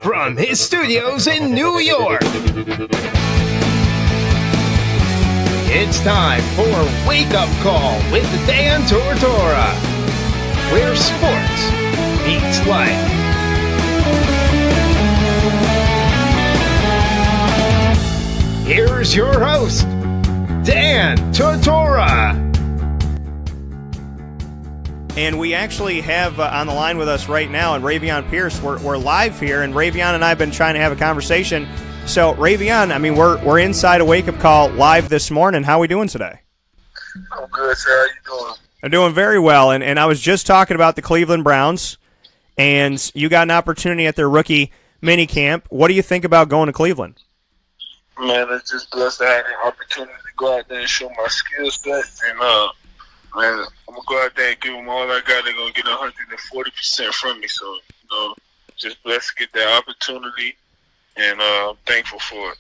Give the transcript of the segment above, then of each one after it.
from his studios in New York, it's time for Wake Up Call with Dan Tortora, where sports meets life. Here's your host, Dan Tortora. And we actually have on the line with us right now, and Ravian Pierce. We're live here, and Ravian and I have been trying to have a conversation. So, Ravian, I mean, we're inside a wake-up call live this morning. How are we doing today? I'm good, sir. How you doing? I'm doing very well, and I was just talking about the Cleveland Browns, and you got an opportunity at their rookie mini camp. What do you think about going to Cleveland? Man, it's just blessed to have the opportunity to go out there and show my skill set, and man, I'm going to go out there and give them all I got. They're going to get 140% from me. So, just blessed to get that opportunity, and I'm thankful for it.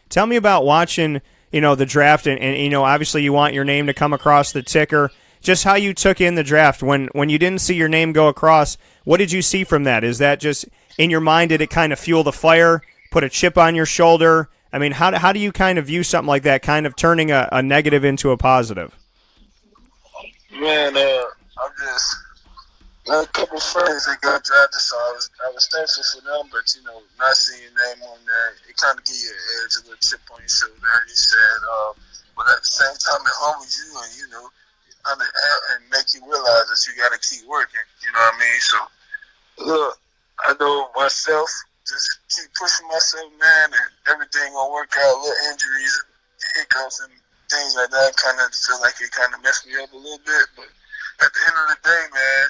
Tell me about watching, the draft, and obviously you want your name to come across the ticker. Just how you took in the draft. When you didn't see your name go across, what did you see from that? Is that just in your mind, did it kind of fuel the fire, put a chip on your shoulder? I mean, how do you kind of view something like that, kind of turning a negative into a positive? Man, I'm just got a couple friends that got drafted, so I was thankful for them. But not seeing your name on there, it kind of gives you an edge, a little chip on your shoulder. You said, but at the same time, it humbles you, and make you realize that you got to keep working. You know what I mean? So, look, I know myself. Just keep pushing myself, man, and everything gonna work out. Little injuries, hiccups, and things like that kind of feel like it kind of messed me up a little bit. But at the end of the day, man,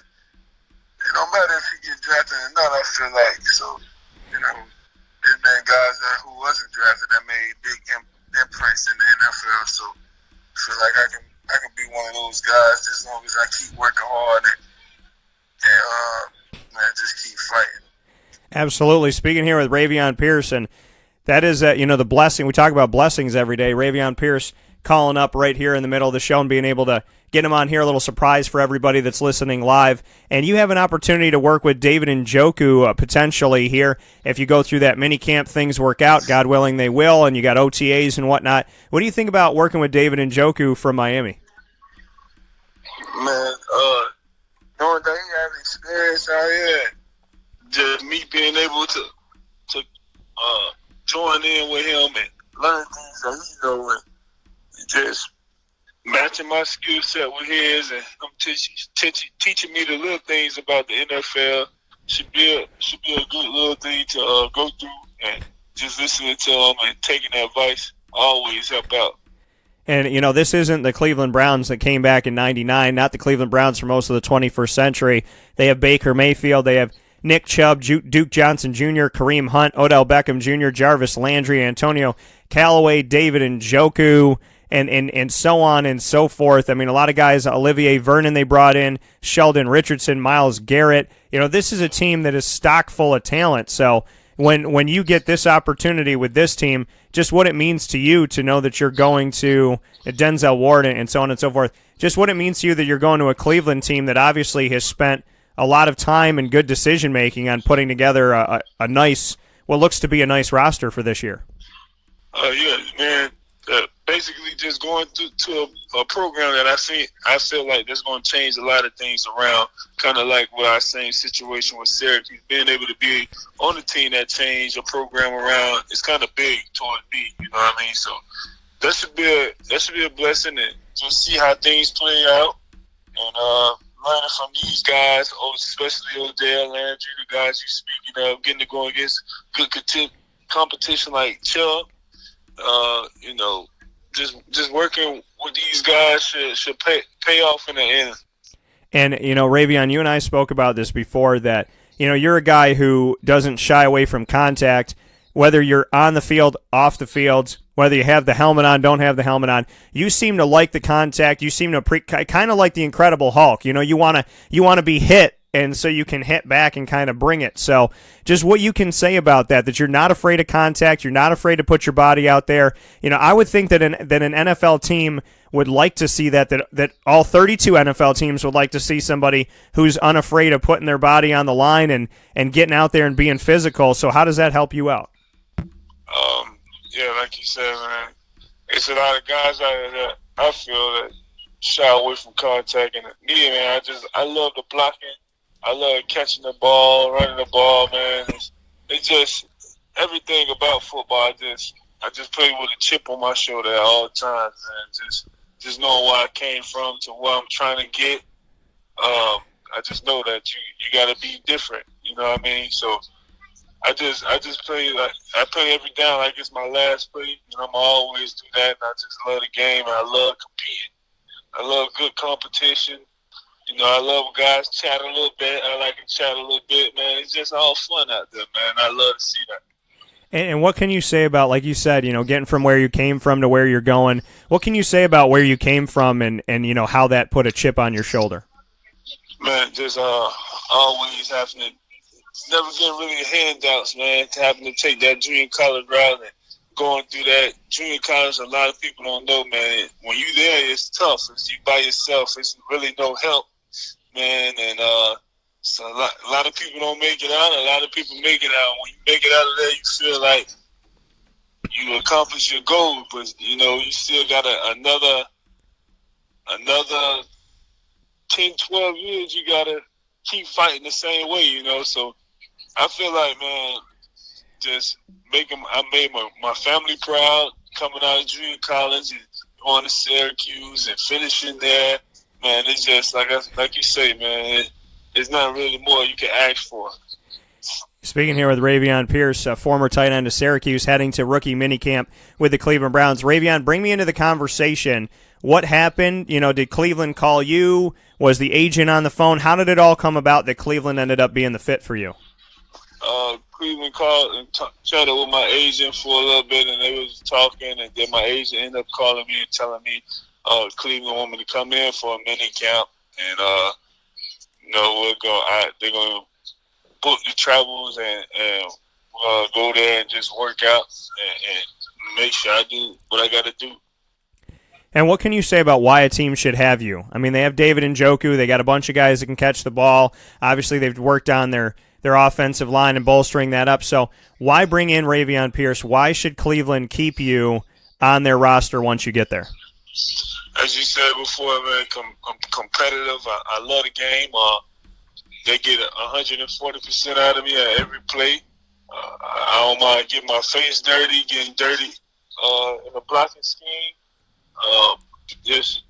it don't matter if you get drafted or not. I feel like there's been guys who wasn't drafted that made big imprints in the NFL. So I feel like I can be one of those guys as long as I keep working hard and just keep fighting. Absolutely. Speaking here with Ravian Pierce, and that is, the blessing. We talk about blessings every day. Ravian Pierce calling up right here in the middle of the show and being able to get him on here, a little surprise for everybody that's listening live. And you have an opportunity to work with David Njoku potentially here. If you go through that mini camp, things work out. God willing, they will, and you got OTAs and whatnot. What do you think about working with David Njoku from Miami? Man, knowing that he has experience out here, just me being able to join in with him and learn things that he knows, and just matching my skill set with his, and I'm teaching me the little things about the NFL should be a good little thing to go through, and just listening to him and taking advice always help out. And, this isn't the Cleveland Browns that came back in '99, not the Cleveland Browns for most of the 21st century. They have Baker Mayfield, they have Nick Chubb, Duke Johnson Jr., Kareem Hunt, Odell Beckham Jr., Jarvis Landry, Antonio Callaway, David Njoku, and so on and so forth. I mean, a lot of guys, Olivier Vernon they brought in, Sheldon Richardson, Myles Garrett. This is a team that is stock full of talent. So when you get this opportunity with this team, just what it means to you to know that you're going to Denzel Ward and so on and so forth, just what it means to you that you're going to a Cleveland team that obviously has spent a lot of time and good decision-making on putting together a nice, what looks to be a nice roster for this year. Yeah, man. Basically just going to a program that I feel like that's going to change a lot of things around, kind of like what our same situation with Syracuse. Being able to be on a team that changed a program around is kind of big toward me, you know what I mean? So that should be a blessing, and just see how things play out, and learning from these guys, especially Odell Landry, the guys you're speaking of, getting to go against good competition like Chubb. Just working with these guys should pay off in the end. And, Ravian, you and I spoke about this before, that, you're a guy who doesn't shy away from contact, whether you're on the field, off the field, whether you have the helmet on, don't have the helmet on. You seem to like the contact. You seem to kind of like the Incredible Hulk. You want to be hit and so you can hit back and kind of bring it. So just what you can say about that you're not afraid of contact, you're not afraid to put your body out there. I would think that an NFL team would like to see that all 32 NFL teams would like to see somebody who's unafraid of putting their body on the line and getting out there and being physical. So how does that help you out? Yeah, like you said, man, it's a lot of guys out there that I feel that shy away from contact. And me, man, I love the blocking. I love catching the ball, running the ball, man. It's just everything about football. I just play with a chip on my shoulder at all times, and just knowing where I came from to where I'm trying to get. I just know that you got to be different. You know what I mean? So I just play like I play every down like it's my last play. I'm always do that. And I just love the game. And I love competing. I love good competition. I love guys chat a little bit. I like to chat a little bit, man. It's just all fun out there, man. I love to see that. And what can you say about, like you said, getting from where you came from to where you're going? What can you say about where you came from and how that put a chip on your shoulder? Man, just always having to never getting really handouts, man. Having to take that junior college route and going through that junior college, a lot of people don't know, man. When you there, it's tough. It's you by yourself. It's really no help, man. And so a lot of people don't make it out. A lot of people make it out. When you make it out of there, you feel like you accomplished your goal, but you still got another 10, 12 years. You gotta keep fighting the same way, So I feel like, man, I made my family proud coming out of junior college and going to Syracuse and finishing there. Man, it's just like you say, man. There's not really more you can ask for. Speaking here with Ravian Pierce, former tight end of Syracuse, heading to rookie minicamp with the Cleveland Browns. Ravian, bring me into the conversation. What happened? Did Cleveland call you? Was the agent on the phone? How did it all come about that Cleveland ended up being the fit for you? Cleveland called and chatted with my agent for a little bit, and they was talking, and then my agent ended up calling me and telling me Cleveland want me to come in for a minicamp, and they're going to book the travels and go there and just work out and make sure I do what I got to do. And what can you say about why a team should have you? I mean, they have David Njoku. They got a bunch of guys that can catch the ball. Obviously, they've worked on their offensive line and bolstering that up. So why bring in Ravian Pierce? Why should Cleveland keep you on their roster once you get there? As you said before, man, I'm competitive. I love the game. They get 140% out of me at every play. I don't mind getting my face dirty, getting dirty in the blocking scheme. Just,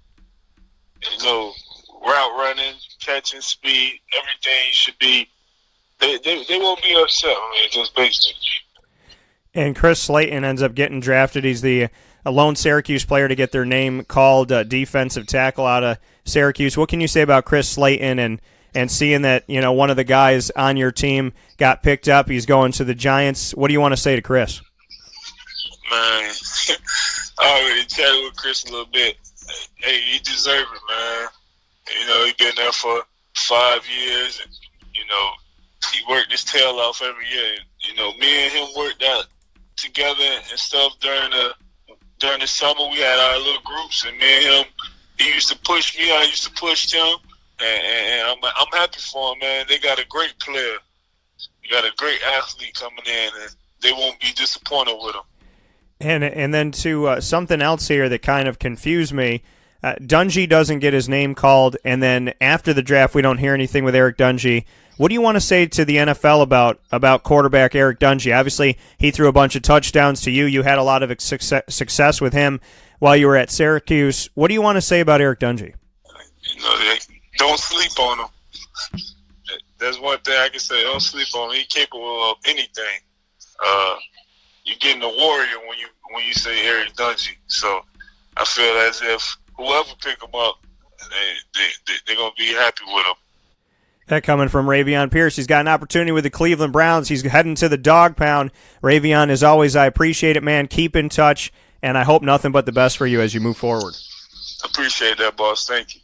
route running, catching, speed, everything should be. They won't be upset. Just basically. And Chris Layton ends up getting drafted. He's a lone Syracuse player to get their name called, defensive tackle out of Syracuse. What can you say about Chris Layton and seeing that one of the guys on your team got picked up? He's going to the Giants. What do you want to say to Chris? Man, I already chatted with Chris a little bit. Hey, he deserves it, man. He's been there for 5 years, and he worked his tail off every year. Me and him worked out together and stuff during the summer. We had our little groups, and me and him, he used to push me, I used to push him, and I'm happy for him, man. They got a great player. They got a great athlete coming in, and they won't be disappointed with him. And then to something else here that kind of confused me. Dungey doesn't get his name called, and then after the draft we don't hear anything with Eric Dungey. What do you want to say to the NFL about quarterback Eric Dungey? Obviously, he threw a bunch of touchdowns to you. You had a lot of success with him while you were at Syracuse. What do you want to say about Eric Dungey? Don't sleep on him. That's one thing I can say. Don't sleep on him. He's capable of anything. You're getting a warrior when you say Eric Dungey. So I feel as if whoever pick him up, they're going to be happy with him. That coming from Ravian Pierce. He's got an opportunity with the Cleveland Browns. He's heading to the dog pound. Ravian, as always, I appreciate it, man. Keep in touch, and I hope nothing but the best for you as you move forward. Appreciate that, boss. Thank you.